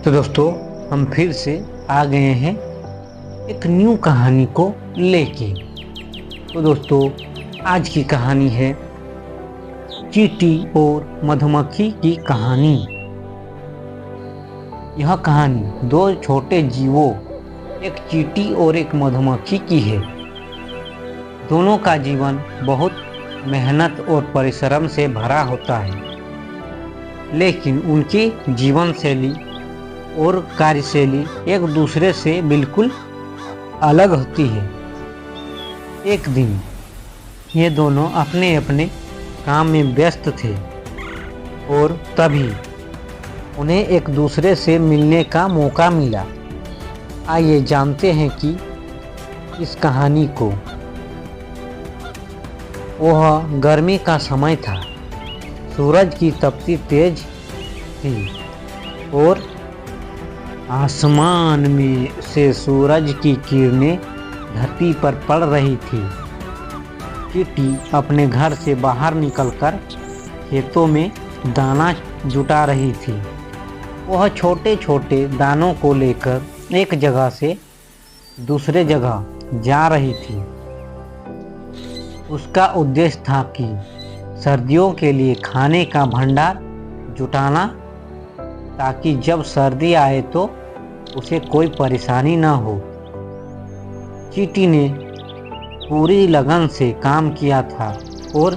तो दोस्तों हम फिर से आ गए हैं एक न्यू कहानी को लेके। तो दोस्तों आज की कहानी है चींटी और मधुमक्खी की कहानी। यह कहानी दो छोटे जीवों, एक चींटी और एक मधुमक्खी की है। दोनों का जीवन बहुत मेहनत और परिश्रम से भरा होता है, लेकिन उनकी जीवन शैली और कार्यशैली एक दूसरे से बिल्कुल अलग होती है। एक दिन ये दोनों अपने अपने काम में व्यस्त थे और तभी उन्हें एक दूसरे से मिलने का मौका मिला। आइए जानते हैं कि इस कहानी को। वह गर्मी का समय था, सूरज की तपती तेज थी और आसमान में से सूरज की किरणें धरती पर पड़ रही थी। चींटी अपने घर से बाहर निकलकर खेतों में दाना जुटा रही थी। वह छोटे छोटे दानों को लेकर एक जगह से दूसरे जगह जा रही थी। उसका उद्देश्य था कि सर्दियों के लिए खाने का भंडार जुटाना, ताकि जब सर्दी आए तो उसे कोई परेशानी न हो। चींटी ने पूरी लगन से काम किया था और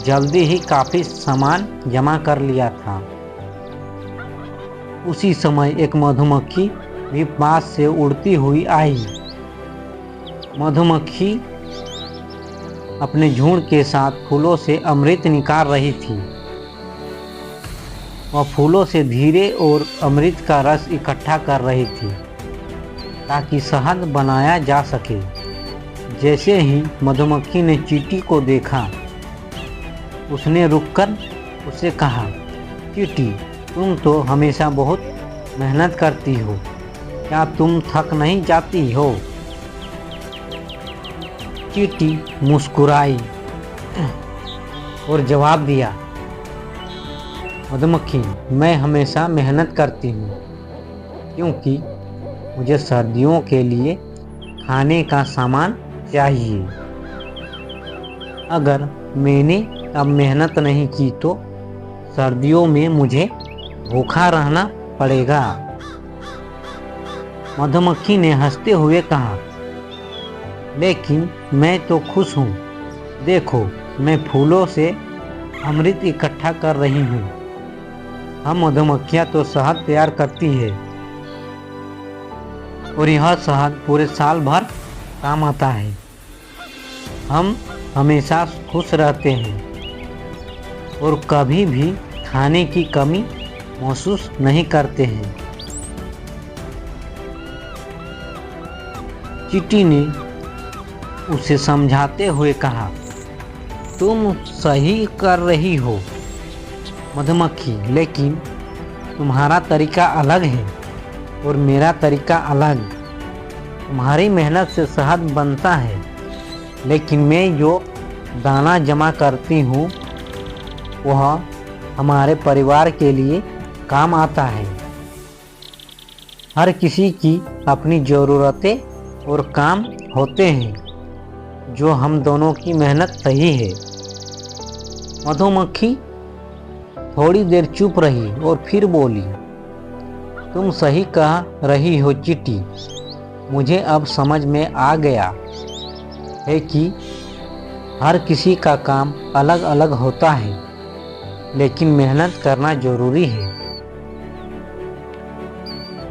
जल्दी ही काफ़ी सामान जमा कर लिया था। उसी समय एक मधुमक्खी भी पास से उड़ती हुई आई। मधुमक्खी अपने झुंड के साथ फूलों से अमृत निकाल रही थी। वह फूलों से धीरे और अमृत का रस इकट्ठा कर रही थी ताकि शहद बनाया जा सके। जैसे ही मधुमक्खी ने चींटी को देखा, उसने रुककर उससे कहा, चींटी, तुम तो हमेशा बहुत मेहनत करती हो, क्या तुम थक नहीं जाती हो? चींटी मुस्कुराई और जवाब दिया, मधुमक्खी, मैं हमेशा मेहनत करती हूँ क्योंकि मुझे सर्दियों के लिए खाने का सामान चाहिए। अगर मैंने अब मेहनत नहीं की तो सर्दियों में मुझे भूखा रहना पड़ेगा। मधुमक्खी ने हंसते हुए कहा, लेकिन मैं तो खुश हूँ। देखो, मैं फूलों से अमृत इकट्ठा कर रही हूँ। हम मधुमक्खियाँ तो शहद तैयार करती है और यह शहद पूरे साल भर काम आता है। हम हमेशा खुश रहते हैं और कभी भी खाने की कमी महसूस नहीं करते हैं। चींटी ने उसे समझाते हुए कहा, तुम सही कर रही हो मधुमक्खी, लेकिन तुम्हारा तरीका अलग है और मेरा तरीका अलग। तुम्हारी मेहनत से शहद बनता है, लेकिन मैं जो दाना जमा करती हूँ वह हमारे परिवार के लिए काम आता है। हर किसी की अपनी ज़रूरतें और काम होते हैं, जो हम दोनों की मेहनत सही है। मधुमक्खी थोड़ी देर चुप रही और फिर बोली, तुम सही कह रही हो चींटी, मुझे अब समझ में आ गया है कि हर किसी का काम अलग अलग होता है, लेकिन मेहनत करना जरूरी है।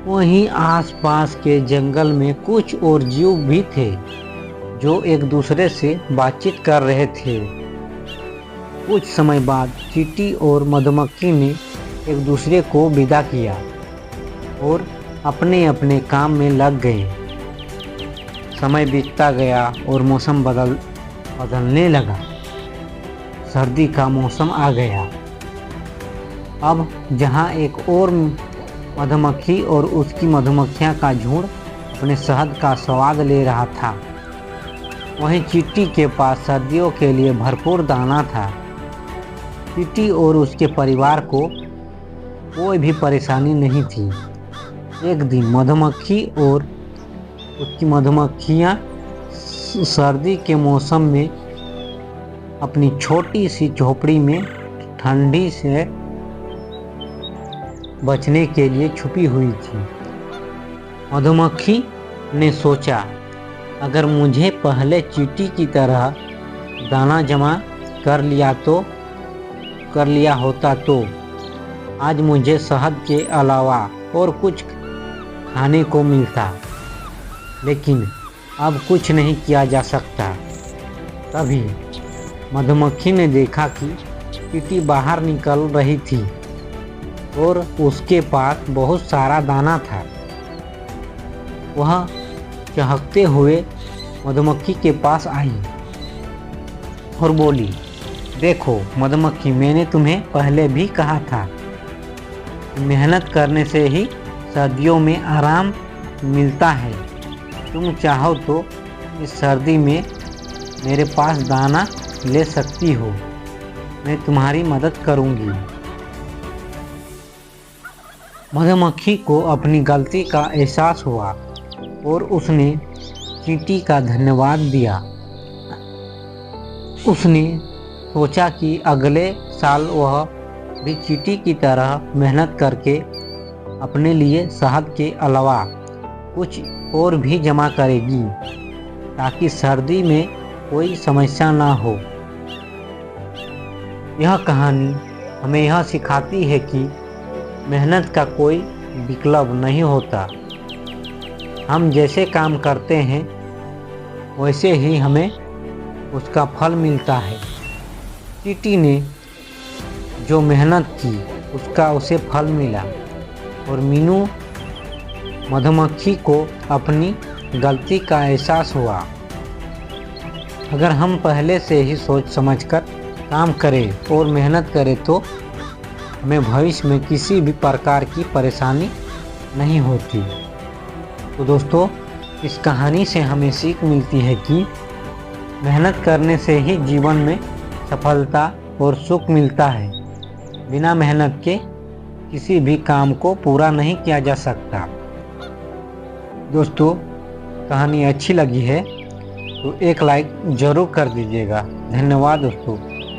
वहीं आसपास के जंगल में कुछ और जीव भी थे जो एक दूसरे से बातचीत कर रहे थे। कुछ समय बाद चींटी और मधुमक्खी ने एक दूसरे को विदा किया और अपने अपने काम में लग गए। समय बीतता गया और मौसम बदलने लगा। सर्दी का मौसम आ गया। अब जहाँ एक और मधुमक्खी और उसकी मधुमक्खियाँ का झुंड अपने शहद का स्वाद ले रहा था, वहीं चींटी के पास सर्दियों के लिए भरपूर दाना था। चींटी और उसके परिवार को कोई भी परेशानी नहीं थी, एक दिन मधुमक्खी और उसकी मधुमक्खियाँ सर्दी के मौसम में अपनी छोटी सी झोपड़ी में ठंडी से बचने के लिए छुपी हुई थी। मधुमक्खी ने सोचा, अगर मुझे पहले चींटी की तरह दाना जमा कर लिया होता तो आज मुझे शहद के अलावा और कुछ खाने को मिलता, लेकिन अब कुछ नहीं किया जा सकता। तभी मधुमक्खी ने देखा कि चींटी बाहर निकल रही थी और उसके पास बहुत सारा दाना था। वह चहकते हुए मधुमक्खी के पास आई और बोली, देखो मधुमक्खी, मैंने तुम्हें पहले भी कहा था, मेहनत करने से ही सर्दियों में आराम मिलता है। तुम चाहो तो इस सर्दी में मेरे पास दाना ले सकती हो, मैं तुम्हारी मदद करूंगी। मधुमक्खी को अपनी गलती का एहसास हुआ और उसने चींटी का धन्यवाद दिया। उसने सोचा कि अगले साल वह भी चींटी की तरह मेहनत करके अपने लिए शहद के अलावा कुछ और भी जमा करेगी, ताकि सर्दी में कोई समस्या ना हो। यह कहानी हमें यह सिखाती है कि मेहनत का कोई विकल्प नहीं होता। हम जैसे काम करते हैं वैसे ही हमें उसका फल मिलता है। चींटी ने जो मेहनत की उसे फल मिला और मीनू मधुमक्खी को अपनी गलती का एहसास हुआ। अगर हम पहले से ही सोच समझकर काम करें और मेहनत करें तो हमें भविष्य में किसी भी प्रकार की परेशानी नहीं होती। तो दोस्तों, इस कहानी से हमें सीख मिलती है कि मेहनत करने से ही जीवन में सफलता और सुख मिलता है। बिना मेहनत के किसी भी काम को पूरा नहीं किया जा सकता। दोस्तों, कहानी अच्छी लगी है तो एक लाइक ज़रूर कर दीजिएगा। धन्यवाद दोस्तों।